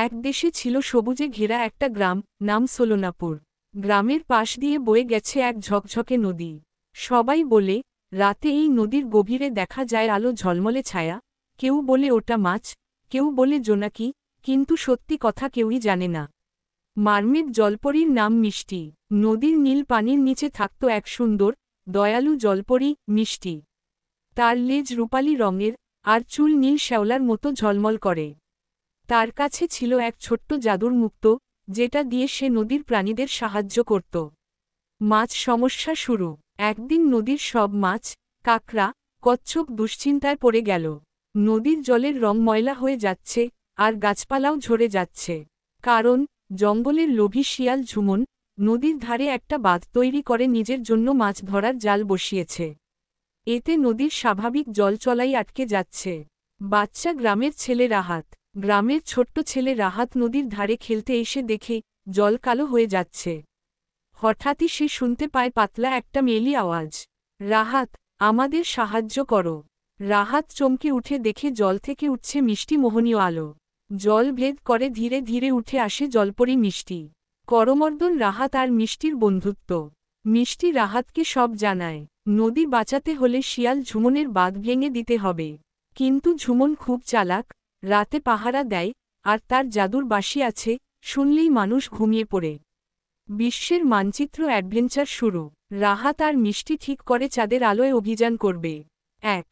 এক দেশে ছিল সবুজে ঘেরা একটা গ্রাম, নাম সোলোনাপুর। গ্রামের পাশ দিয়ে বয়ে গেছে এক ঝকঝকে নদী। সবাই বলে, রাতে এই নদীর গভীরে দেখা যায় আলো ঝলমলে ছায়া। কেউ বলে ওটা মাছ, কেউ বলে জোনাকি, কিন্তু সত্যি কথা কেউই জানে না। মার্মেড জলপরীর নাম মিষ্টি। নদীর নীল পানির নিচে থাকত এক সুন্দর, দয়ালু জলপরী, মিষ্টি। তার লেজ রূপালি রঙের, আর চুল নীল শ্যাওলার মতো ঝলমল করে। তার কাছে ছিল এক ছোট্ট জাদুর মুক্ত, যেটা দিয়ে সে নদীর প্রাণীদের সাহায্য করত। মাছ সমস্যা শুরু। একদিন নদীর সব মাছ, কাঁকড়া, কচ্ছপ দুশ্চিন্তায় পড়ে গেল। নদীর জলের রং ময়লা হয়ে যাচ্ছে, আর গাছপালাও ঝরে যাচ্ছে। কারণ, জঙ্গলের লোভী শিয়াল ঝুমন নদীর ধারে একটা বাঁধ তৈরি করে নিজের জন্য মাছ ধরার জাল বসিয়েছে। এতে নদীর স্বাভাবিক জল চলাই আটকে যাচ্ছে। বাচ্চা গ্রামের ছেলে রাহাত। গ্রামের ছোট্ট ছেলে রাহাত নদীর ধারে খেলতে এসে দেখে, জল কালো হয়ে যাচ্ছে। হঠাৎই সে শুনতে পায় পাতলা একটা মেয়েলি আওয়াজ, রাহাত, আমাদের সাহায্য করো। রাহাত চমকে উঠে দেখে জল থেকে উঠছে মিষ্টি মোহনীয় আলো। জল ভেদ করে ধীরে ধীরে উঠে আসে জলপরী মিষ্টি। করমর্দন রাহাত আর মিষ্টির বন্ধুত্ব। মিষ্টি রাহাতকে সব জানায়, নদী বাঁচাতে হলে শিয়াল ঝুমনের বাঁধ ভেঙে দিতে হবে। কিন্তু ঝুমন খুব চালাক, রাতে পাহারা দেয়, আর তার জাদুর বাঁশি আছে, শুনলেই মানুষ ঘুমিয়ে পড়ে। বিশ্বের মানচিত্র অ্যাডভেঞ্চার শুরু। রাহাত আর মিষ্টি ঠিক করে চাঁদের আলোয় অভিযান করবে। 1